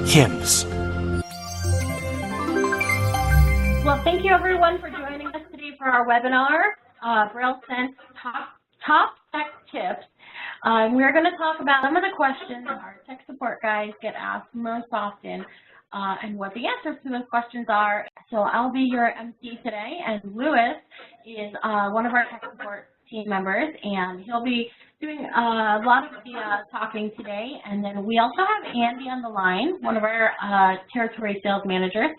hymns. Well, thank you everyone for joining us today for our webinar, Braille Sense Top Tech Tips. We're going to talk about some of the questions our tech support guys get asked most often and what the answers to those questions are. So I'll be your MC today, and Louis is one of our tech support team members, and he'll be doing a lot of the talking today. And then we also have Andy on the line, one of our territory sales managers,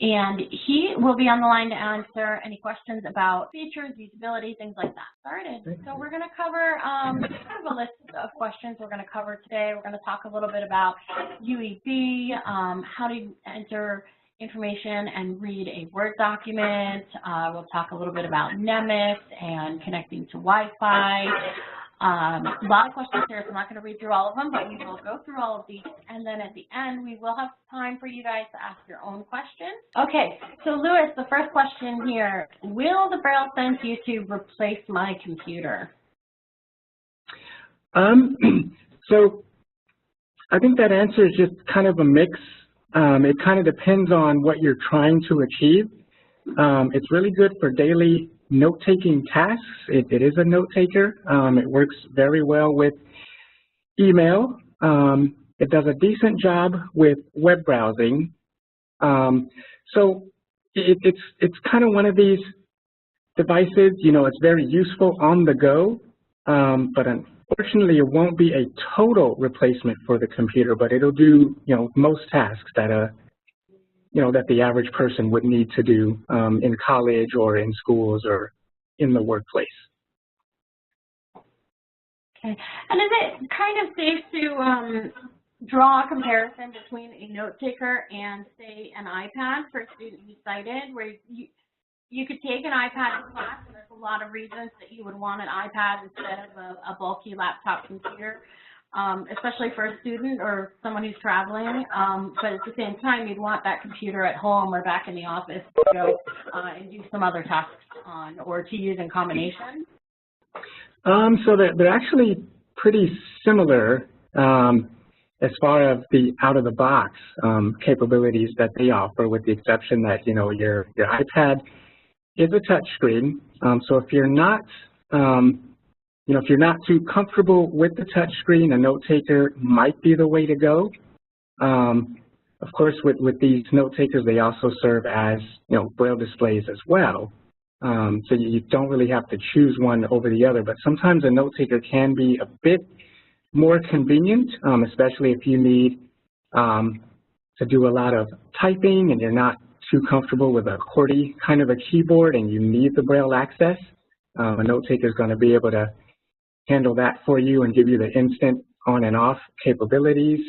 and he will be on the line to answer any questions about features, usability, things like that. Started. So we're going to cover kind of a list of questions we're going to cover today. We're going to talk a little bit about UEB, how to enter information and read a Word document. We'll talk a little bit about NEMIS and connecting to Wi-Fi. A lot of questions here, so I'm not going to read through all of them, but we will go through all of these. And then at the end, we will have time for you guys to ask your own questions. Okay, so Louis, the first question here, will the Braille Sense U2 replace my computer? So I think that answer is just kind of a mix. It kind of depends on what you're trying to achieve. It's really good for daily note-taking tasks. It is a note taker. It works very well with email. It does a decent job with web browsing. So it's kind of one of these devices. You know, it's very useful on the go, but unfortunately, it won't be a total replacement for the computer. But it'll do, you know, most tasks that that the average person would need to do in college or in schools or in the workplace. Okay. And is it kind of safe to draw a comparison between a note taker and, say, an iPad for a student who's sighted, where you could take an iPad in class, and there's a lot of reasons that you would want an iPad instead of a bulky laptop computer, especially for a student or someone who's traveling, but at the same time, you'd want that computer at home or back in the office to go and do some other tasks on, or to use in combination? So they're actually pretty similar as far as the out-of-the-box capabilities that they offer, with the exception that, you know, your iPad is a touch screen. So if you're not if you're not too comfortable with the touch screen, a note taker might be the way to go. Of course, with these note takers, they also serve as, you know, Braille displays as well. So you don't really have to choose one over the other, but sometimes a note taker can be a bit more convenient, especially if you need to do a lot of typing and you're not too comfortable with a QWERTY kind of a keyboard and you need the Braille access. A note taker is going to be able to handle that for you and give you the instant on and off capabilities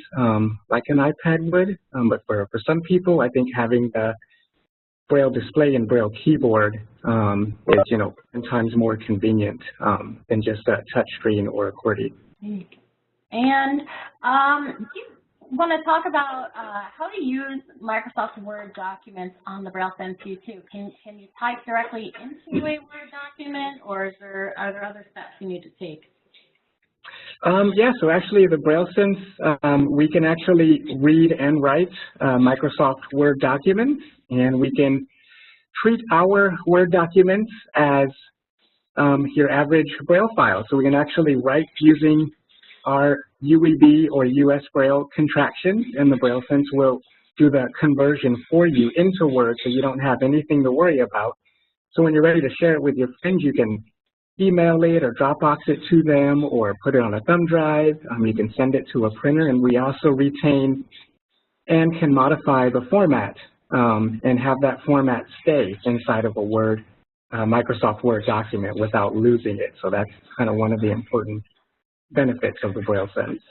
like an iPad would. But for some people, I think having the Braille display and Braille keyboard is, you know, sometimes more convenient than just a touch screen or a QWERTY. And do you want to talk about how to use Microsoft Word documents on the Braille Sense U2? Can you type directly into a Word document, or are there other steps you need to take? Yeah, so actually the Braille Sense, we can actually read and write Microsoft Word documents, and we can treat our Word documents as your average Braille file. So we can actually write using our UEB or US Braille contractions, and the Braille Sense will do the conversion for you into Word, so you don't have anything to worry about. So when you're ready to share it with your friends, you can email it or Dropbox it to them or put it on a thumb drive. You can send it to a printer, and we also retain and can modify the format and have that format stay inside of a Word, Microsoft Word document without losing it. So that's kind of one of the important benefits of the Braille Sense.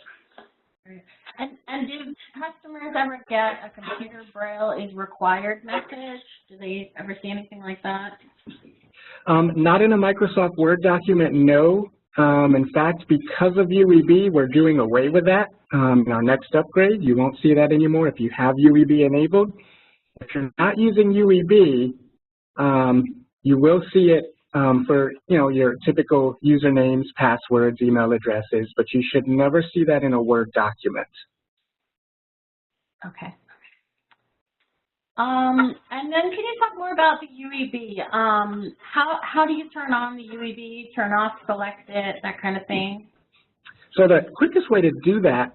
And do customers ever get a computer Braille is required message? Do they ever see anything like that? Not in a Microsoft Word document, no. In fact, because of UEB, we're doing away with that. In our next upgrade, you won't see that anymore if you have UEB enabled. If you're not using UEB, you will see it for, you know, your typical usernames, passwords, email addresses, but you should never see that in a Word document. Okay. And then can you talk more about the UEB? How do you turn on the UEB, turn off, select it, that kind of thing? So the quickest way to do that,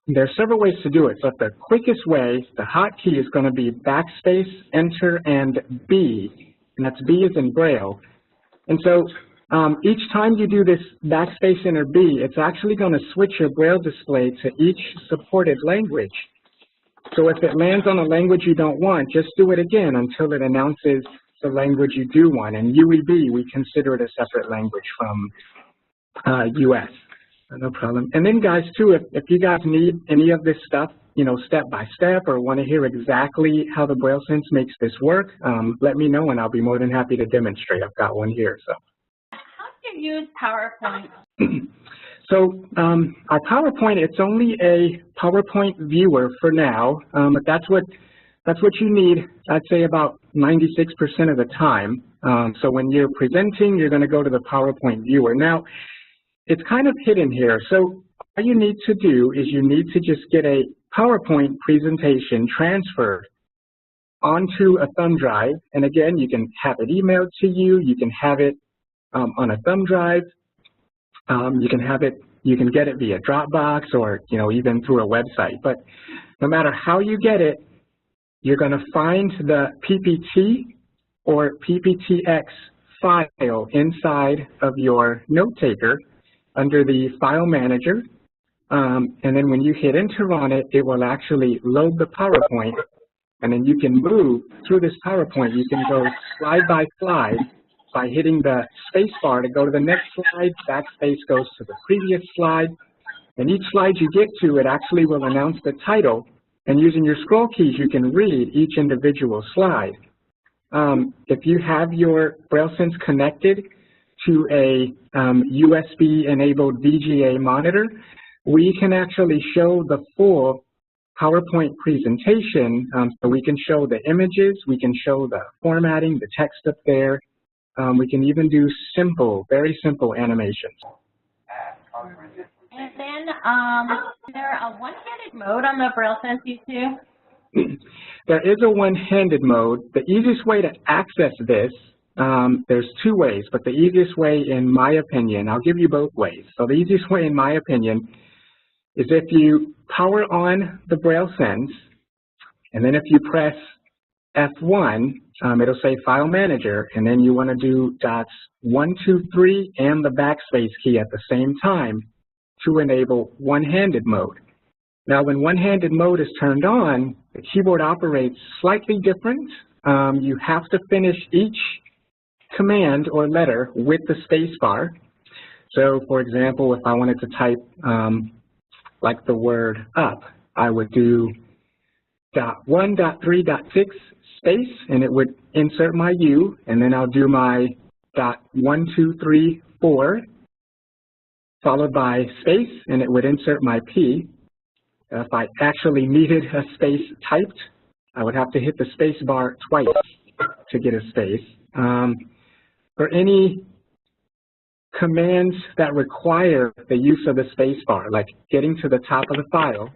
there are several ways to do it, but the quickest way, the hotkey is going to be backspace, enter, and B, and that's B as in Braille. And so each time you do this backspace, enter, B, it's actually going to switch your Braille display to each supported language. So if it lands on a language you don't want, just do it again until it announces the language you do want. And UEB, we consider it a separate language from US. No problem. And then guys too, if you guys need any of this stuff, you know, step by step, or want to hear exactly how the Braille Sense makes this work, let me know and I'll be more than happy to demonstrate. I've got one here. So how do you use PowerPoint? So our PowerPoint, it's only a PowerPoint viewer for now, but that's what you need, I'd say about 96% of the time. So when you're presenting, you're going to go to the PowerPoint viewer. Now, it's kind of hidden here. So all you need to do is you need to just get a PowerPoint presentation transferred onto a thumb drive. And again, you can have it emailed to you. You can have it on a thumb drive. You can get it via Dropbox or, you know, even through a website. But no matter how you get it, you're going to find the PPT or PPTX file inside of your note taker under the File Manager. And then when you hit Enter on it, it will actually load the PowerPoint. And then you can move through this PowerPoint. You can go slide by slide by hitting the space bar to go to the next slide. Backspace goes to the previous slide. And each slide you get to, it actually will announce the title. And using your scroll keys, you can read each individual slide. If you have your Braille Sense connected to a USB-enabled VGA monitor, we can actually show the full PowerPoint presentation. So we can show the images, we can show the formatting, the text up there. We can even do simple, very simple animations. And then, is there a one-handed mode on the Braille Sense U2? There is a one-handed mode. The easiest way to access this, there's two ways, but the easiest way, in my opinion, I'll give you both ways. So the easiest way, in my opinion, is if you power on the Braille Sense, and then if you press F1, it'll say File Manager, and then you want to do dots 1, 2, 3, and the backspace key at the same time to enable one-handed mode. Now, when one-handed mode is turned on, the keyboard operates slightly different. You have to finish each command or letter with the space bar. So, for example, if I wanted to type like the word up, I would do dot 1, dot 3, dot 6 space, and it would insert my U, and then I'll do my dot 1, 2, 3, 4, followed by space, and it would insert my P. If I actually needed a space typed, I would have to hit the space bar twice to get a space. For any commands that require the use of the space bar, like getting to the top of the file,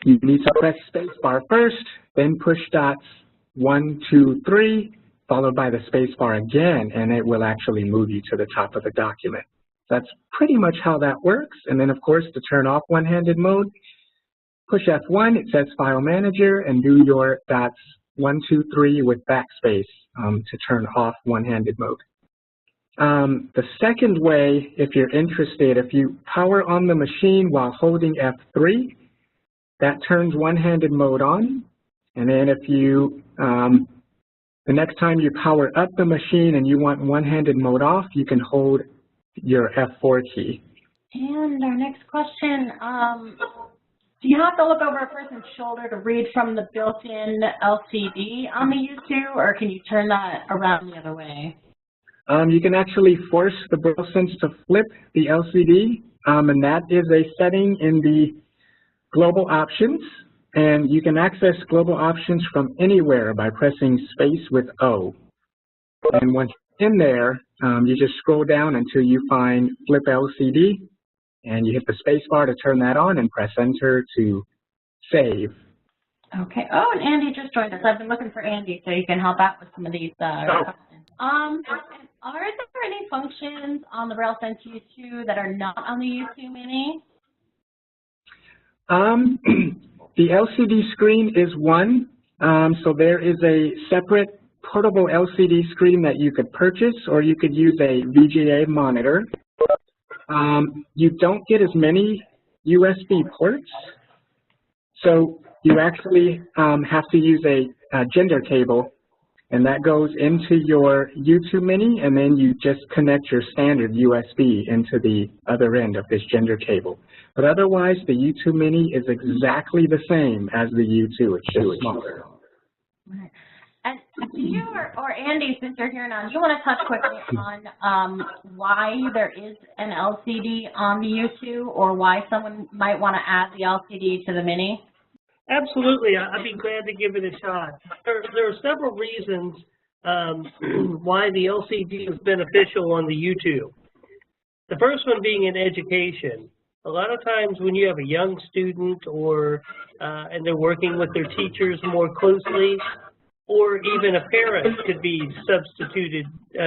you need to press space bar first, then push dots 1, 2, 3, followed by the space bar again, and it will actually move you to the top of the document. That's pretty much how that works. And then, of course, to turn off one-handed mode, push F1, it says File Manager, and do your dots 1, 2, 3 with backspace to turn off one-handed mode. The second way, if you're interested, if you power on the machine while holding F3, that turns one-handed mode on. And then if you, the next time you power up the machine and you want one-handed mode off, you can hold your F4 key. And our next question, do you have to look over a person's shoulder to read from the built-in LCD on the U2, or can you turn that around the other way? You can actually force the Braille Sense to flip the LCD, and that is a setting in the global options. And you can access global options from anywhere by pressing space with O. And once in there, you just scroll down until you find Flip LCD, and you hit the space bar to turn that on and press enter to save. Okay. Oh, and Andy just joined us. I've been looking for Andy so you can help out with some of these questions. And are there any functions on the Braille Sense U2 that are not on the U2 Mini? The LCD screen is one. So there is a separate portable LCD screen that you could purchase, or you could use a VGA monitor. You don't get as many USB ports, so you actually have to use a gender cable, and that goes into your U2 Mini, and then you just connect your standard USB into the other end of this gender cable. But otherwise, the U2 Mini is exactly the same as the U2. It's just smaller. Right. And do you, or Andy, since you're here now, do you want to touch quickly on why there is an LCD on the U2, or why someone might want to add the LCD to the Mini? Absolutely. I'd be glad to give it a shot. There are several reasons why the LCD is beneficial on the U2. The first one being in education. A lot of times when you have a young student or and they're working with their teachers more closely, or even a parent could be substituted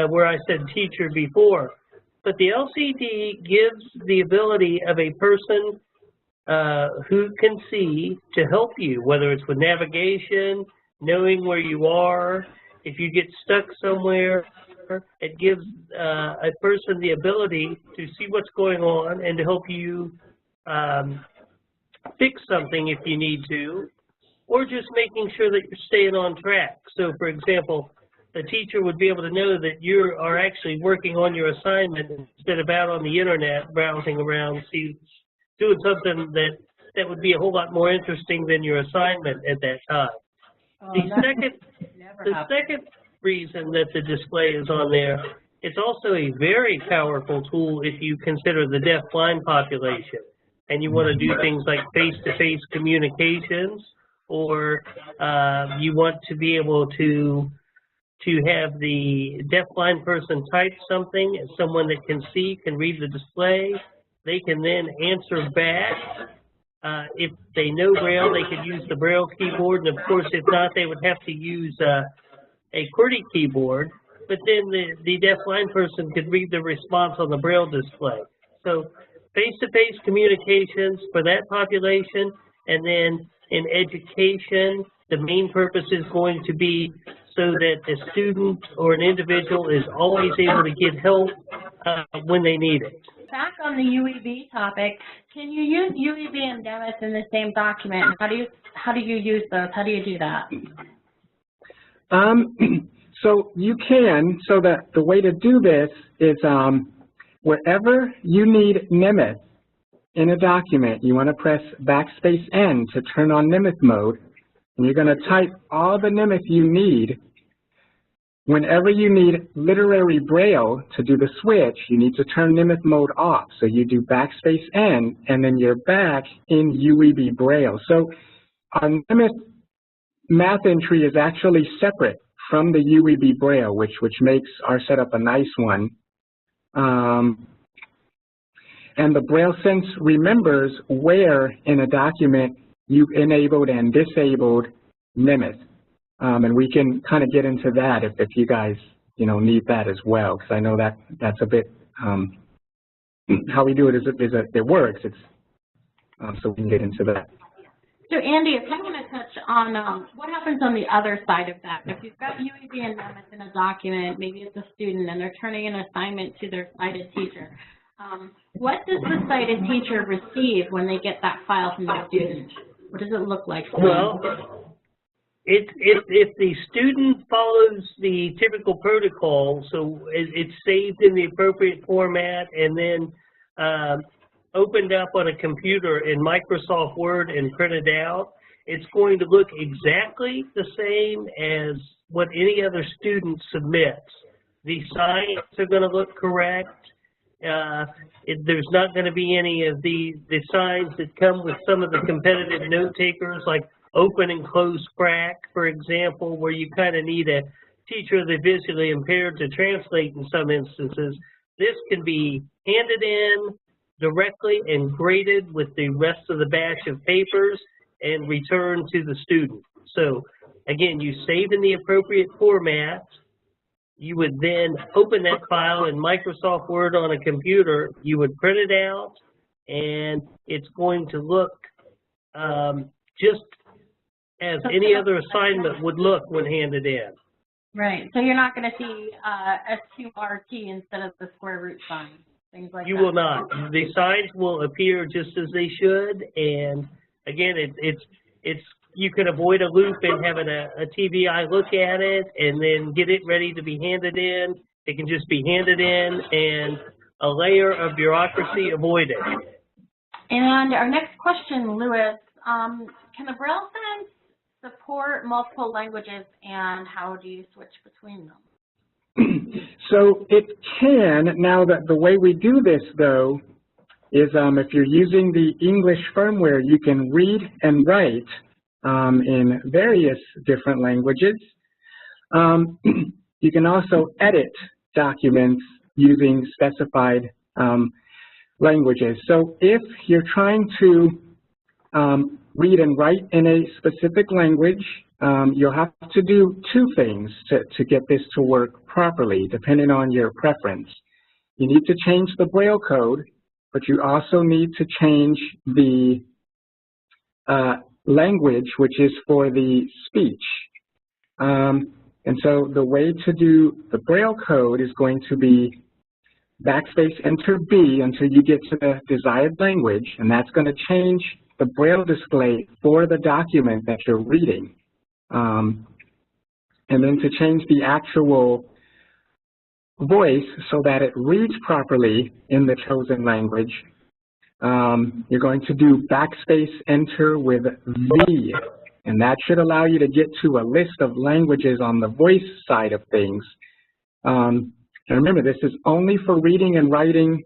where I said teacher before. But the LCD gives the ability of a person who can see to help you, whether it's with navigation, knowing where you are. If you get stuck somewhere, it gives a person the ability to see what's going on and to help you fix something if you need to, or just making sure that you're staying on track. So, for example, the teacher would be able to know that you are actually working on your assignment instead of out on the internet browsing around, doing something that would be a whole lot more interesting than your assignment at that time. Oh, the second reason that the display is on there, it's also a very powerful tool if you consider the deaf-blind population and you want to do things like face-to-face communications, or you want to be able to have the deaf-blind person type something, and someone that can see can read the display. They can then answer back. If they know Braille, they could use the Braille keyboard, and of course, if not, they would have to use a QWERTY keyboard. But then the deaf-blind person could read the response on the Braille display. So face-to-face communications for that population, and then in education, the main purpose is going to be so that the student or an individual is always able to get help when they need it. Back on the UEB topic, can you use UEB and DEMIS in the same document? How do you use those? How do you do that? So you can. So that the way to do this is wherever you need Nemeth in a document, you want to press backspace N to turn on Nemeth mode, and you're going to type all the Nemeth you need. Whenever you need literary Braille to do the switch, you need to turn Nemeth mode off. So you do backspace N, and then you're back in UEB Braille. So our Nemeth math entry is actually separate from the UEB Braille, which makes our setup a nice one. And the Braille Sense remembers where in a document you've enabled and disabled Nemeth. And we can kind of get into that if you guys, need that as well, because I know that's a bit, how we do it is it works. It's so we can get into that. So Andy, if you want to touch on what happens on the other side of that, if you've got UEB and Nemeth in a document, maybe it's a student and they're turning an assignment to their sighted teacher, what does the sighted teacher receive when they get that file from the student? What does it look like? Well, if the student follows the typical protocol, so it's saved in the appropriate format and then opened up on a computer in Microsoft Word and printed out, it's going to look exactly the same as what any other student submits. The signs are going to look correct. There's not going to be any of the signs that come with some of the competitive note takers, like open and close crack, for example, where you kind of need a teacher of the visually impaired to translate in some instances. This can be handed in, directly and graded with the rest of the batch of papers and returned to the student. So again, you save in the appropriate format. You would then open that file in Microsoft Word on a computer. You would print it out, and it's going to look just as any other assignment would look when handed in. Right. So you're not going to see SQRT instead of the square root sign, things like that. You will not. The signs will appear just as they should, and again, it's you can avoid a loop and having a TVI look at it and then get it ready to be handed in. It can just be handed in and a layer of bureaucracy avoided. And our next question, Louis, can the Braille Sense support multiple languages, and how do you switch between them? So it can. Now, the way we do this, though, is if you're using the English firmware, you can read and write in various different languages. You can also edit documents using specified languages. So if you're trying to read and write in a specific language, you'll have to do two things to get this to work properly, depending on your preference. You need to change the Braille code, but you also need to change the language, which is for the speech. And so the way to do the Braille code is going to be backspace enter B until you get to the desired language, and that's going to change the Braille display for the document that you're reading. And then to change the actual voice so that it reads properly in the chosen language, you're going to do backspace enter with V, and that should allow you to get to a list of languages on the voice side of things. And remember, this is only for reading and writing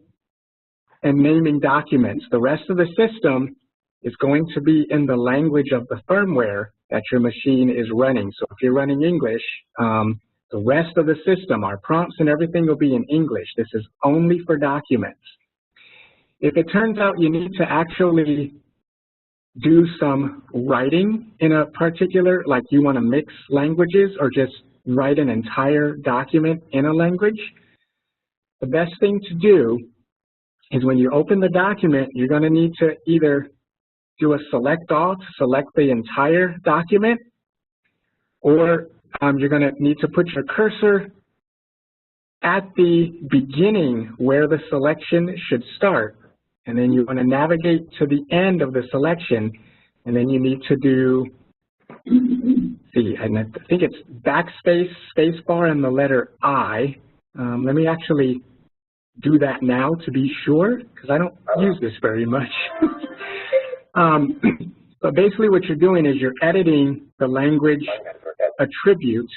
and naming documents. The rest of the system is going to be in the language of the firmware that your machine is running. So if you're running English, the rest of the system, our prompts and everything will be in English. This is only for documents. If it turns out you need to actually do some writing in a particular, like you want to mix languages or just write an entire document in a language, the best thing to do is when you open the document, you're going to need to either do a select all to select the entire document, or you're going to need to put your cursor at the beginning where the selection should start, and then you want to navigate to the end of the selection, and then you need to do, see, I think it's backspace, spacebar, and the letter I. Let me actually do that now to be sure, because I don't use this very much. But basically what you're doing is you're editing the language attribute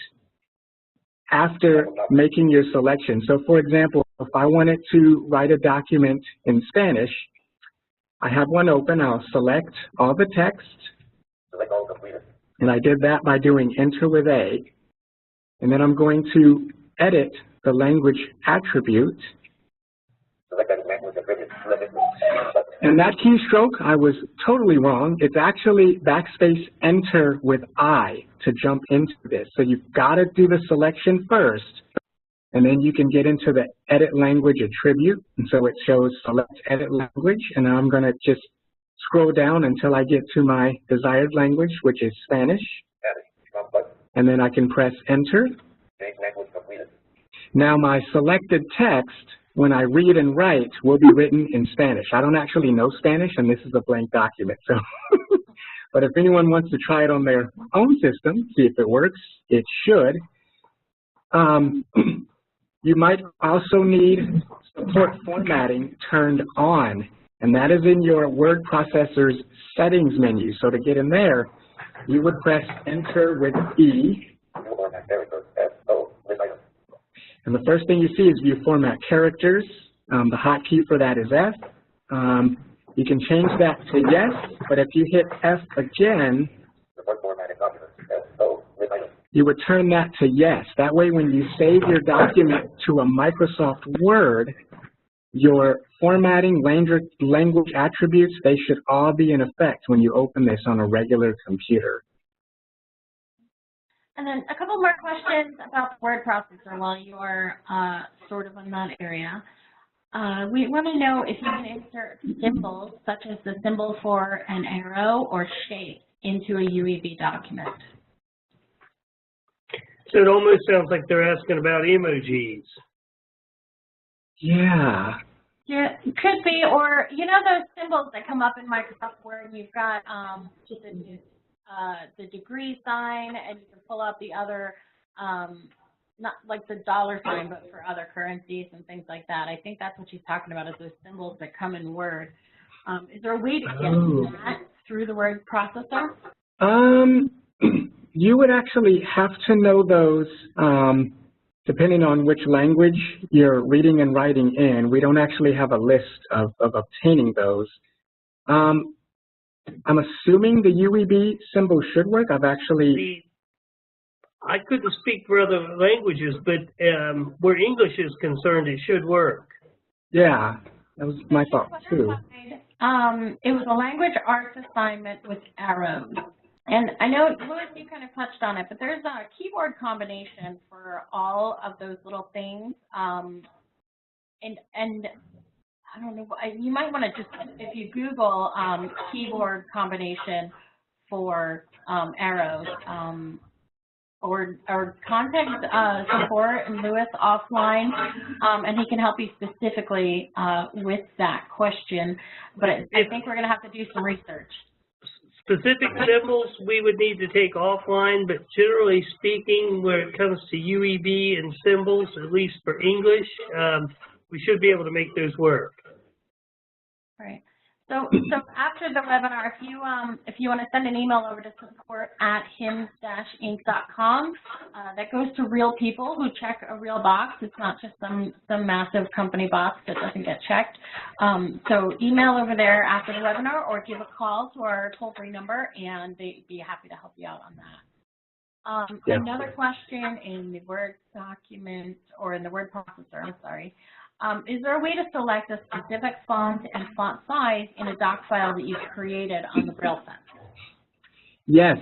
after making your selection. So for example, if I wanted to write a document in Spanish, I have one open, I'll select all the text, and I did that by doing enter with A, and then I'm going to edit the language attribute. And that keystroke, I was totally wrong. It's actually backspace enter with I to jump into this. So you've got to do the selection first, and then you can get into the edit language attribute. And so it shows select edit language, and I'm going to just scroll down until I get to my desired language, which is Spanish. And then I can press enter. Now my selected text, when I read and write, will be written in Spanish. I don't actually know Spanish, and this is a blank document. So, but if anyone wants to try it on their own system, see if it works, it should. You might also need support formatting turned on, and that is in your word processor's settings menu. So to get in there, you would press enter with E. And the first thing you see is view format characters. The hotkey for that is F. You can change that to yes, but if you hit F again, you would turn that to yes. That way when you save your document to a Microsoft Word, your formatting, language attributes, they should all be in effect when you open this on a regular computer. And then a couple more questions about the word processor while you're sort of in that area. We want to know if you can insert symbols, such as the symbol for an arrow or shape, into a UEB document. So it almost sounds like they're asking about emojis. Yeah. Yeah, it could be, or you know those symbols that come up in Microsoft Word, and you've got just the degree sign, and you can pull out the other, not like the dollar sign, but for other currencies and things like that. I think that's what she's talking about, is those symbols that come in Word. Is there a way to get that through the word processor? You would actually have to know those depending on which language you're reading and writing in. We don't actually have a list of obtaining those. I'm assuming the UEB symbol should work. I've actually... I couldn't speak for other languages, but where English is concerned, it should work. Yeah, that was my thought too. It was a language arts assignment with arrows. And I know, Louis, you kind of touched on it, but there's a keyboard combination for all of those little things. And I don't know, you might want to just, if you Google keyboard combination for arrows, or contact support and Louis offline, and he can help you specifically with that question. But I think we're going to have to do some research. Specific symbols we would need to take offline, but generally speaking, when it comes to UEB and symbols, at least for English, we should be able to make those work. Right. So after the webinar, if you want to send an email over to support@hims-inc.com, that goes to real people who check a real box. It's not just some massive company box that doesn't get checked. So email over there after the webinar, or give a call to our toll-free number, and they'd be happy to help you out on that. Another question in the Word document, or in the word processor, I'm sorry. Is there a way to select a specific font and font size in a doc file that you've created on the Braille Sense? Yes.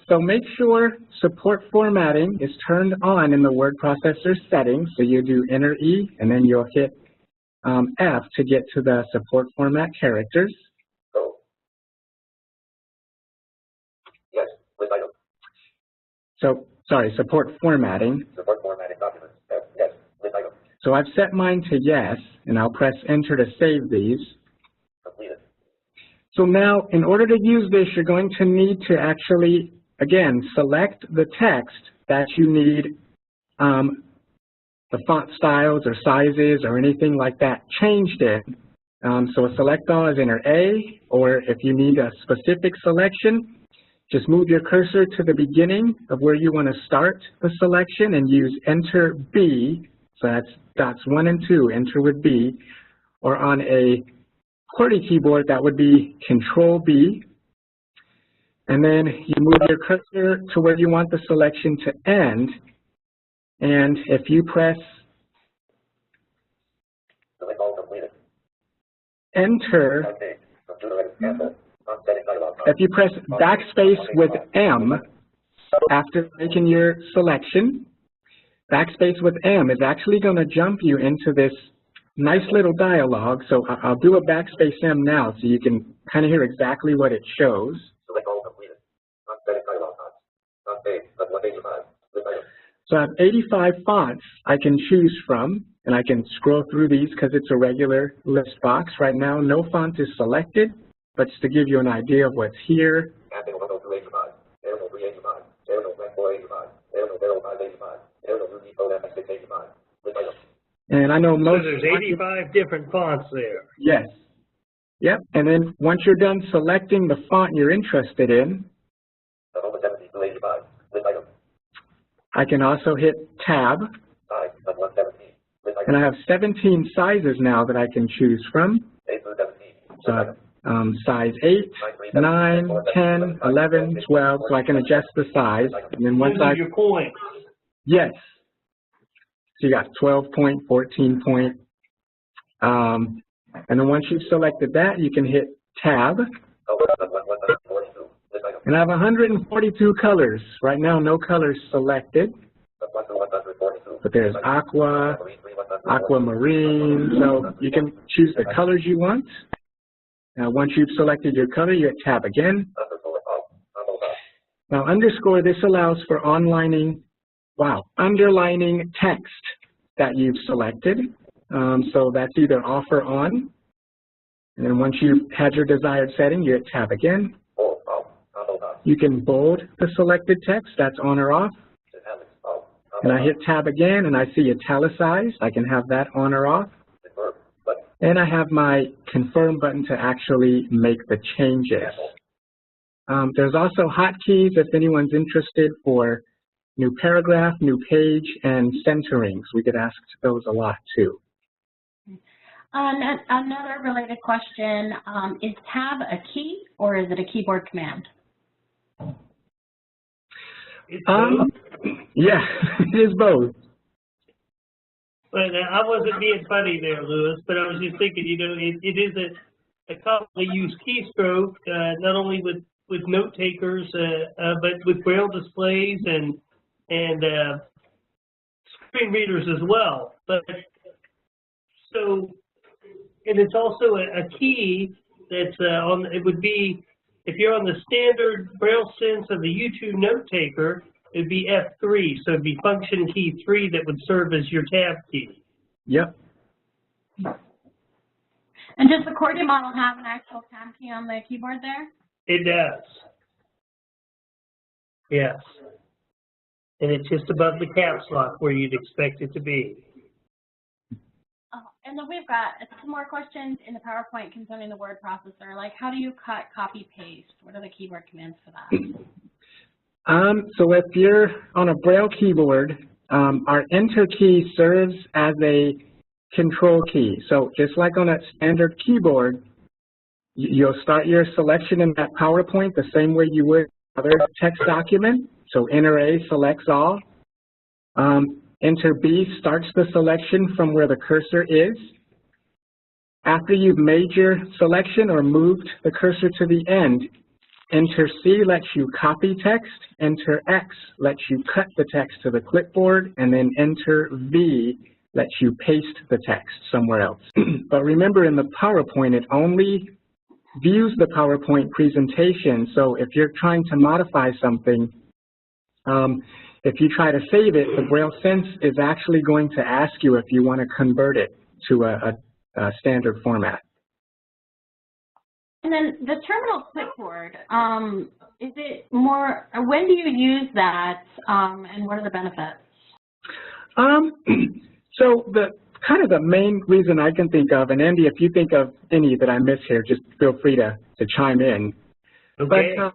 So make sure support formatting is turned on in the word processor settings. So you do Enter E, and then you'll hit F to get to the support format characters. Yes, with item. So, sorry, support formatting. Support formatting documents. Yes, with item. So I've set mine to yes, and I'll press Enter to save these. Completed. So now, in order to use this, you're going to need to actually, again, select the text that you need, the font styles or sizes or anything like that changed in. So a select all is enter A, or if you need a specific selection, just move your cursor to the beginning of where you want to start the selection and use Enter B. So that's dots 1 and 2, enter with B, or on a QWERTY keyboard, that would be Control B. And then you move your cursor to where you want the selection to end. And if you press Select all completed. Enter, Okay. Computer cancel. On setting dialog. if you press backspace with M after making your selection, backspace with M is actually going to jump you into this nice little dialogue. So I'll do a backspace M now so you can kind of hear exactly what it shows. Select all completed. On setting dialog. On page. That's 185. With item. So I have 85 fonts I can choose from, and I can scroll through these because it's a regular list box. Right now, no font is selected, but just to give you an idea of what's here. Adding 10285. There no 385. There no 485. There no 0585. There no UD685. With item. And I know most. So there's 85 different fonts there. Yes. Yep. And then once you're done selecting the font you're interested in, The home assembly 285. With item. I can also hit Tab, Size. That's 117. With item. and I have 17 sizes now that I can choose from. 8 through 17. With So item. size 8, 9, 10, 11, 12, so I can adjust the size. And then once I, Your point. yes. So you got 12 point, 14 point, And then once you've selected that, you can hit Tab. And I have 142 colors. Right now, no colors selected. But there's aqua, aquamarine, so you can choose the colors you want. Now, once you've selected your color, you hit Tab again. Now, underscore, this allows for underlining text that you've selected. So that's either off or on. And then once you've had your desired setting, you hit Tab again. You can bold the selected text, that's on or off. And I hit Tab again, and I see italicized. I can have that on or off. And I have my confirm button to actually make the changes. There's also hotkeys if anyone's interested for new paragraph, new page, and centerings. We get asked those a lot too. Another related question, is Tab a key or is it a keyboard command? Yeah, it is both. But I wasn't being funny there, Louis, but I was just thinking, you know, it is a commonly used keystroke, not only with note takers, but with Braille displays and screen readers as well. But so, and it's also a key that's it would be, if you're on the standard Braille Sense of the U2 note taker, it'd be F3, so it'd be function key 3 that would serve as your tab key. Yep. And does the QWERTY model have an actual tab key on the keyboard there? It does. Yes. And it's just above the caps lock where you'd expect it to be. Oh, and then we've got some more questions in the PowerPoint concerning the word processor, like how do you cut, copy, paste? What are the keyboard commands for that? So if you're on a Braille keyboard, our Enter key serves as a control key. So just like on a standard keyboard, you'll start your selection in that PowerPoint the same way you would other text document. So Enter A selects all. Enter B starts the selection from where the cursor is. After you've made your selection or moved the cursor to the end, Enter C lets you copy text, Enter X lets you cut the text to the clipboard, and then Enter V lets you paste the text somewhere else. But remember, in the PowerPoint, it only views the PowerPoint presentation, so if you're trying to modify something, if you try to save it, the Braille Sense is actually going to ask you if you want to convert it to a standard format. And then the terminal clipboard, is it more, when do you use that, and what are the benefits? So the main reason I can think of, and Andy, if you think of any that I miss here, just feel free to chime in. Okay. But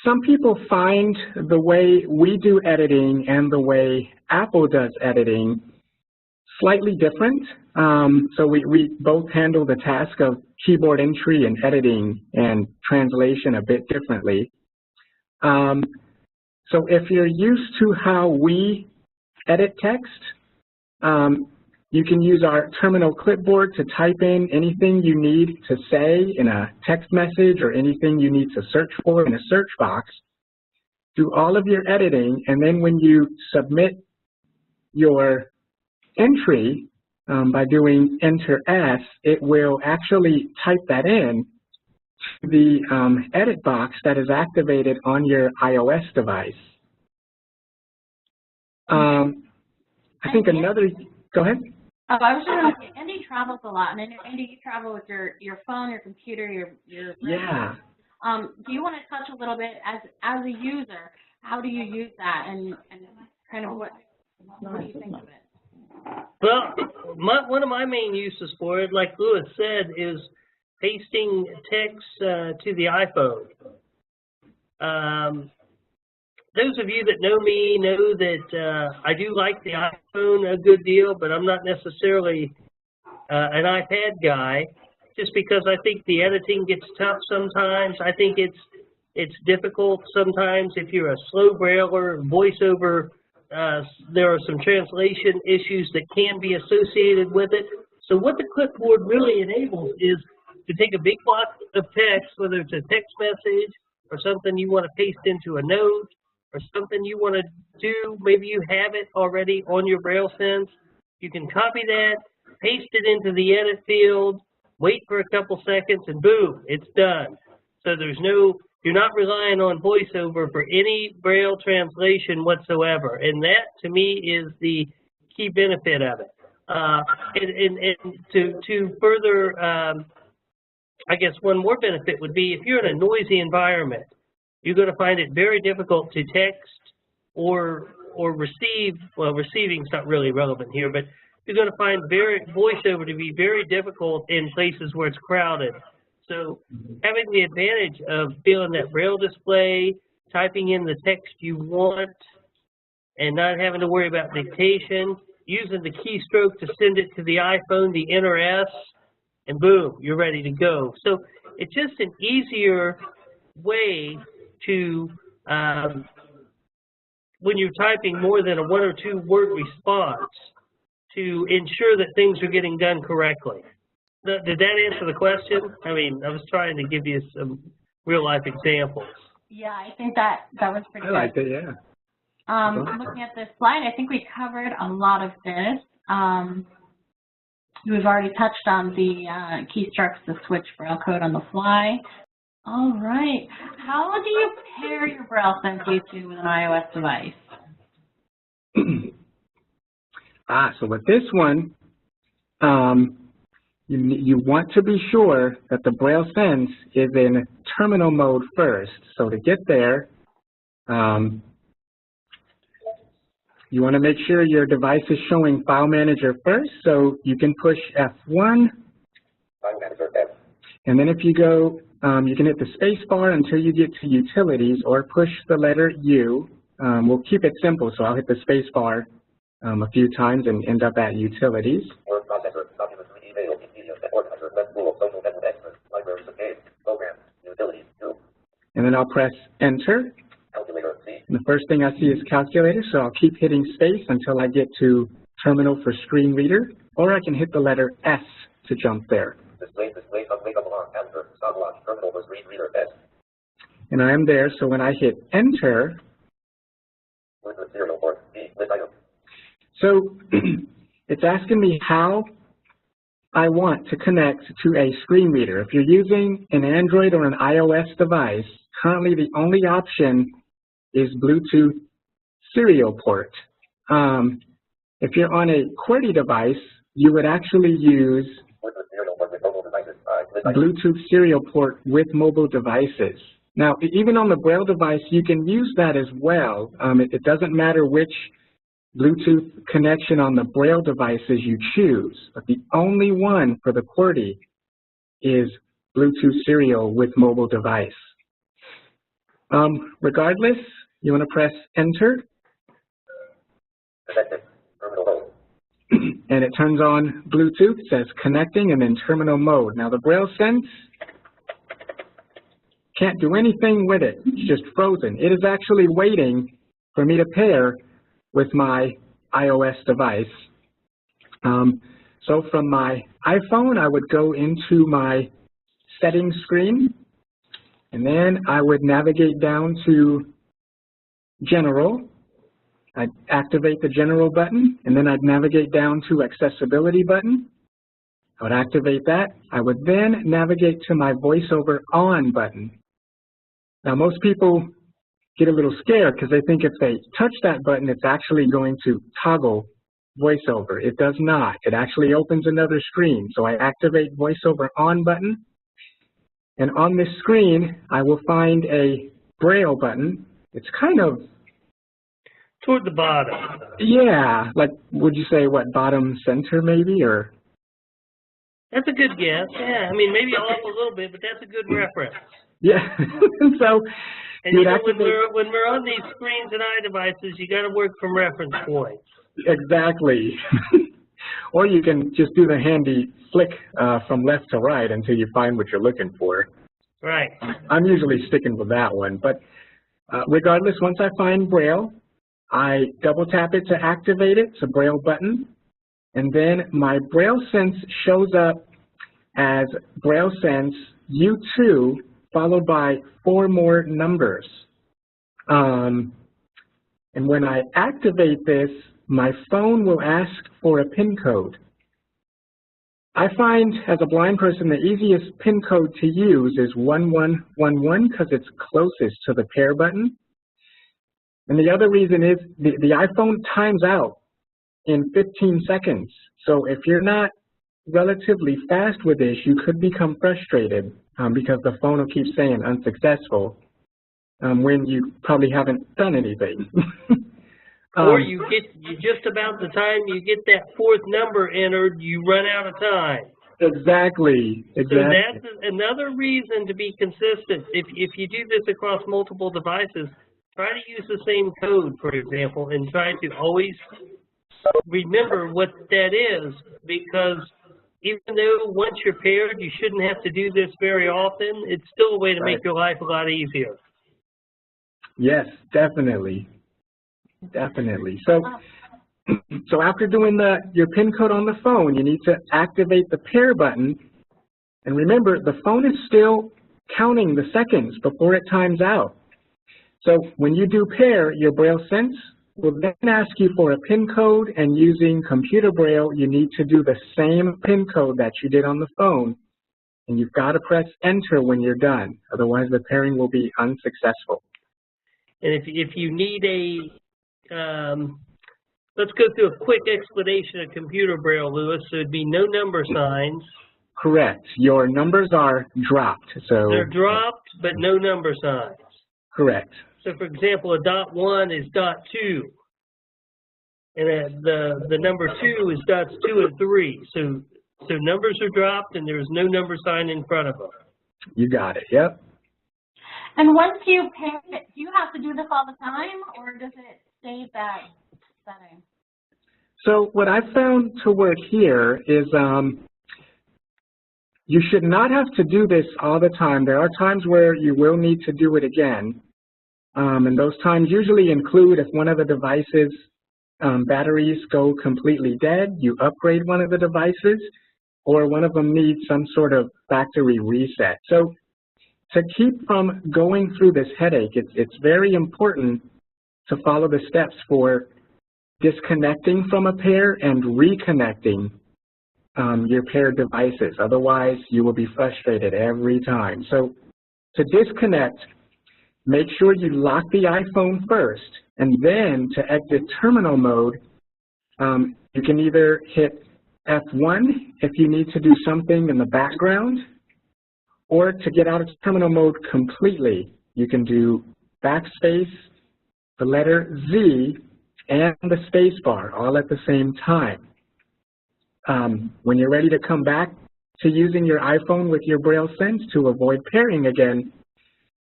some people find the way we do editing and the way Apple does editing slightly different. So we both handle the task of keyboard entry and editing and translation a bit differently. So if you're used to how we edit text, you can use our terminal clipboard to type in anything you need to say in a text message or anything you need to search for in a search box. Do all of your editing, and then when you submit your entry by doing Enter S, it will actually type that in to the edit box that is activated on your iOS device. I think another, go ahead. Oh, I was just going to say, Andy travels a lot, and I know, Andy, you travel with your phone, your computer, your yeah. Do you want to touch a little bit as a user? How do you use that, and kind of what do you think of it? Well, one of my main uses for it, like Louis said, is pasting text to the iPhone. Those of you that know me know that I do like the iPhone a good deal, but I'm not necessarily an iPad guy, just because I think the editing gets tough sometimes. I think it's difficult sometimes if you're a slow Brailler, voiceover. There are some translation issues that can be associated with it. So what the clipboard really enables is to take a big block of text, whether it's a text message or something you want to paste into a note or something you want to do, maybe you have it already on your Braille Sense. You can copy that, paste it into the edit field, wait for a couple seconds, and boom, it's done. So you're not relying on VoiceOver for any Braille translation whatsoever. And that, to me, is the key benefit of it. And to further, I guess one more benefit would be if you're in a noisy environment, you're going to find it very difficult to text or receive. Well, receiving's not really relevant here, but you're going to find VoiceOver to be very difficult in places where it's crowded. So having the advantage of feeling that Braille display, typing in the text you want, and not having to worry about dictation, using the keystroke to send it to the iPhone, the Enter S, and boom, you're ready to go. So it's just an easier way to, when you're typing more than a 1 or 2 word response, to ensure that things are getting done correctly. Did that answer the question? I mean, I was trying to give you some real-life examples. Yeah, I think that was pretty good. I like it, yeah. Looking at this slide, I think we covered a lot of this. We've already touched on the keystrokes to switch Braille code on the fly. All right. How do you pair your Braille Sense U2 with an iOS device? So with this one, you want to be sure that the Braille Sense is in terminal mode first. So to get there, you want to make sure your device is showing File Manager first. So you can push F1. File Manager F. And then if you go, you can hit the space bar until you get to Utilities, or push the letter U. We'll keep it simple, so I'll hit the space bar a few times and end up at Utilities. Word processor, documents, email, media, organizer, web tool, social network expert, library, game, program, utilities, two. And then I'll press Enter. Calculator, C. And the first thing I see is Calculator, so I'll keep hitting space until I get to Terminal for Screen Reader, or I can hit the letter S to jump there. Display, unwake alarm, answer, stopwatch, terminal for screen reader, S. And I am there, so when I hit Enter, With serial port, B, list item. so it's asking me how I want to connect to a screen reader. If you're using an Android or an iOS device, currently the only option is Bluetooth serial port. If you're on a QWERTY device, you would actually use Bluetooth serial port with mobile devices. Now, even on the Braille device, you can use that as well. It doesn't matter which Bluetooth connection on the Braille devices you choose, but the only one for the QWERTY is Bluetooth serial with mobile device. Regardless, you want to press Enter, and it turns on Bluetooth, says connecting, and then terminal mode. Now the Braille Sense can't do anything with it. It's just frozen. It is actually waiting for me to pair with my iOS device. So from my iPhone, I would go into my settings screen, and then I would navigate down to General. I'd activate the General button, and then I'd navigate down to Accessibility button. I would activate that. I would then navigate to my VoiceOver On button. Now most people get a little scared because they think if they touch that button, it's actually going to toggle VoiceOver. It does not. It actually opens another screen. So I activate VoiceOver On button, and on this screen, I will find a Braille button. It's kind of toward the bottom. Yeah, like, would you say, what, bottom center maybe, or? That's a good guess. Yeah, I mean, maybe off a little bit, but that's a good reference. Yeah, so. And you know, when we're on these screens and iDevices, you got to work from reference points. Exactly. Or you can just do the handy flick from left to right until you find what you're looking for. Right. I'm usually sticking with that one, but regardless, once I find Braille, I double tap it to activate it. It's a Braille button, and then my Braille Sense shows up as Braille Sense U2 followed by 4 more numbers. And when I activate this, my phone will ask for a PIN code. I find, as a blind person, the easiest PIN code to use is 1111 because it's closest to the pair button. And the other reason is the iPhone times out in 15 seconds. So if you're not relatively fast with this, you could become frustrated because the phone will keep saying unsuccessful when you probably haven't done anything. Or you just about the time you get that 4th number entered, you run out of time. Exactly. So that's another reason to be consistent. If you do this across multiple devices, try to use the same code, for example, and try to always remember what that is, because even though once you're paired, you shouldn't have to do this very often, it's still a way to make your life a lot easier. Yes, definitely. Definitely. So after doing your PIN code on the phone, you need to activate the pair button. And remember, the phone is still counting the seconds before it times out. So when you do pair, your Braille Sense will then ask you for a PIN code, and using computer Braille, you need to do the same PIN code that you did on the phone. And you've got to press enter when you're done. Otherwise, the pairing will be unsuccessful. And if you need let's go through a quick explanation of computer Braille, Louis. So it'd be no number signs. Correct. Your numbers are dropped. So they're dropped, but no number signs. Correct. So, for example, a .1 is .2, and the number 2 is .2 and 3. So numbers are dropped, and there's no number sign in front of them. You got it. Yep. And once you pair it, do you have to do this all the time, or does it save that setting? So what I've found to work here is you should not have to do this all the time. There are times where you will need to do it again. And those times usually include if one of the devices' batteries go completely dead, you upgrade one of the devices, or one of them needs some sort of factory reset. So to keep from going through this headache, it's very important to follow the steps for disconnecting from a pair and reconnecting your paired devices. Otherwise, you will be frustrated every time. So to disconnect, make sure you lock the iPhone first, and then to exit terminal mode, you can either hit F1 if you need to do something in the background, or to get out of terminal mode completely, you can do backspace, the letter Z, and the space bar all at the same time. When you're ready to come back to using your iPhone with your Braille Sense to avoid pairing again,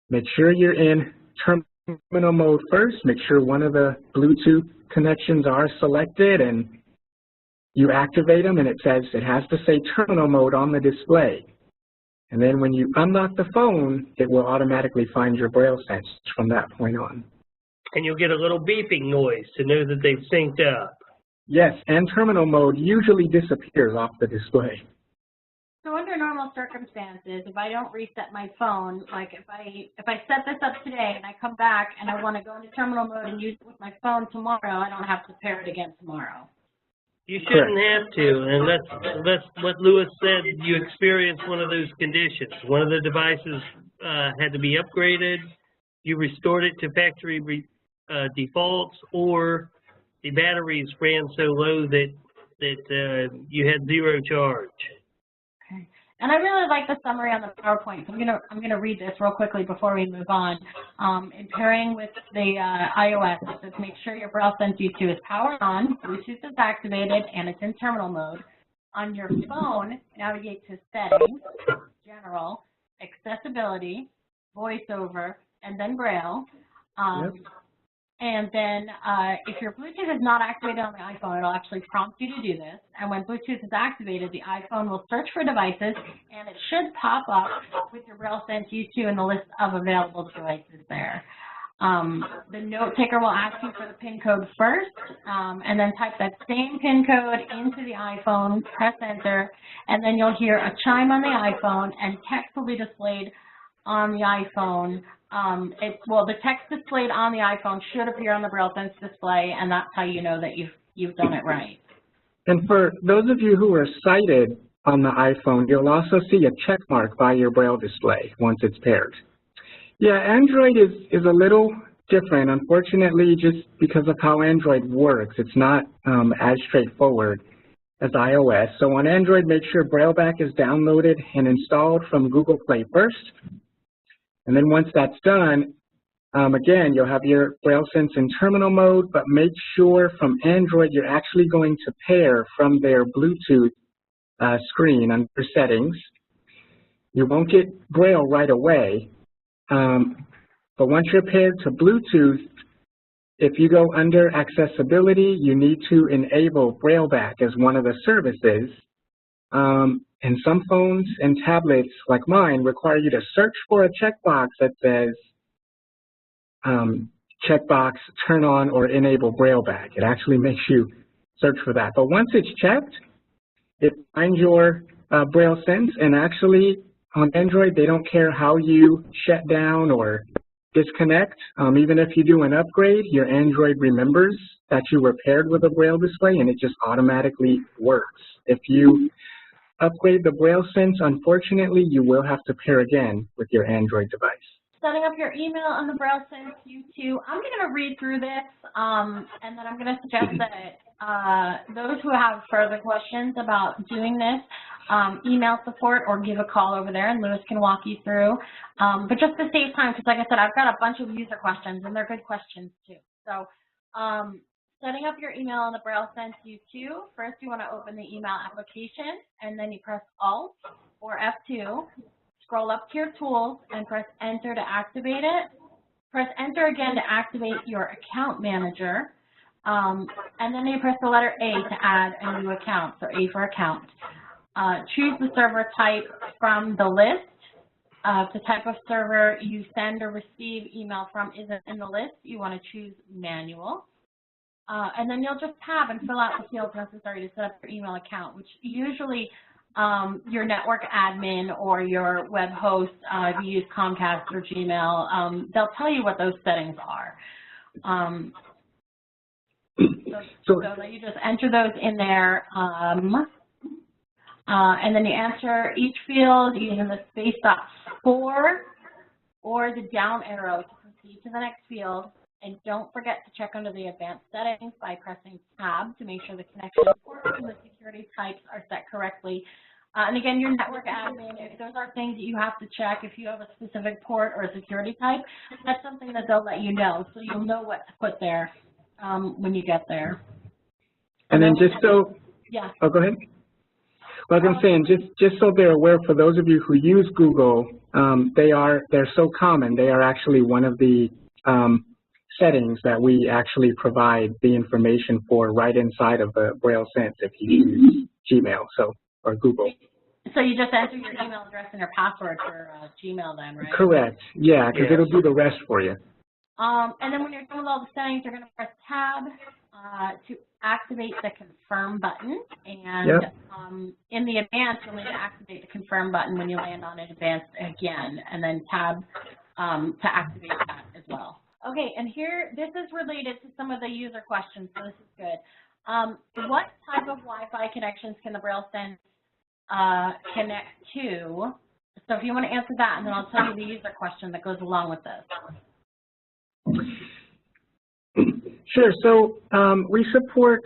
make sure you're in terminal mode first. Make sure one of the Bluetooth connections are selected, and you activate them, and it has to say terminal mode on the display. And then when you unlock the phone, it will automatically find your Braille Sense from that point on. And you'll get a little beeping noise to know that they've synced up. Yes, and terminal mode usually disappears off the display. So under normal circumstances, if I don't reset my phone, like if I set this up today and I come back and I want to go into terminal mode and use it with my phone tomorrow, I don't have to pair it again tomorrow. You shouldn't have to, and that's what Louis said. You experienced one of those conditions. One of the devices had to be upgraded. You restored it to factory defaults, or the batteries ran so low that you had zero charge. Okay. And I really like the summary on the PowerPoint. So I'm gonna read this real quickly before we move on. In pairing with the iOS, it says make sure your Braille Sense U2 is powered on, Bluetooth is activated, and it's in terminal mode. On your phone, navigate to Settings, General, Accessibility, VoiceOver, and then Braille. And then if your Bluetooth is not activated on the iPhone, it'll actually prompt you to do this. And when Bluetooth is activated, the iPhone will search for devices, and it should pop up with your Braille Sense U2 in the list of available devices there. The note taker will ask you for the PIN code first, and then type that same PIN code into the iPhone, press enter, and then you'll hear a chime on the iPhone, and text will be displayed on the iPhone. Well, the text displayed on the iPhone should appear on the Braille Sense display, and that's how you know that you've done it right. And for those of you who are sighted on the iPhone, you'll also see a check mark by your Braille display once it's paired. Yeah, Android is a little different, unfortunately, just because of how Android works. It's not as straightforward as iOS. So on Android, make sure BrailleBack is downloaded and installed from Google Play first. And then once that's done, again, you'll have your Braille Sense in terminal mode, but make sure from Android you're actually going to pair from their Bluetooth screen under settings. You won't get Braille right away. But once you're paired to Bluetooth, if you go under accessibility, you need to enable BrailleBack as one of the services. And some phones and tablets, like mine, require you to search for a checkbox that says checkbox turn on or enable BrailleBack. It actually makes you search for that. But once it's checked, it finds your Braille Sense, and actually on Android, they don't care how you shut down or disconnect. Even if you do an upgrade, your Android remembers that you were paired with a Braille display, and it just automatically works. If you upgrade the Braille Sense, unfortunately, you will have to pair again with your Android device. Setting up your email on the Braille Sense U2. I'm going to read through this, and then I'm going to suggest that those who have further questions about doing this, email support or give a call over there, and Lewis can walk you through. But just to save time, because like I said, I've got a bunch of user questions, and they're good questions too. So setting up your email on the Braille Sense U2, first you want to open the email application, and then you press Alt or F2. Scroll up to your tools and press enter to activate it. Press enter again to activate your account manager. And then you press the letter A to add a new account, so A for account. Choose the server type from the list. If the type of server you send or receive email from isn't in the list, you want to choose manual. And then you'll just tab and fill out the fields necessary to set up your email account, which usually your network admin or your web host, if you use Comcast or Gmail, they'll tell you what those settings are. So that you just enter those in there, and then you answer each field using the space.4 or the down arrow to proceed to the next field. And don't forget to check under the advanced settings by pressing tab to make sure the connection ports and the security types are set correctly. And again, your network admin, if those are things that you have to check, if you have a specific port or a security type, that's something that they'll let you know, so you'll know what to put there when you get there. And then just so, yeah. Oh, go ahead. Well, I'm saying, just so they're aware, for those of you who use Google, they're so common. They are actually one of the settings that we actually provide the information for right inside of the Braille Sense if you use Gmail or Google. So you just enter your email address and your password for Gmail then, right? Correct. Yeah, because it'll do the rest for you. And then when you're done with all the settings, you're going to press tab to activate the confirm button. And in the advanced, you'll need to activate the confirm button when you land on it advanced again, and then tab to activate that as well. Okay, and here, this is related to some of the user questions, so this is good. What type of Wi-Fi connections can the Braille Sense connect to? So if you want to answer that, and then I'll tell you the user question that goes along with this. Sure, so we support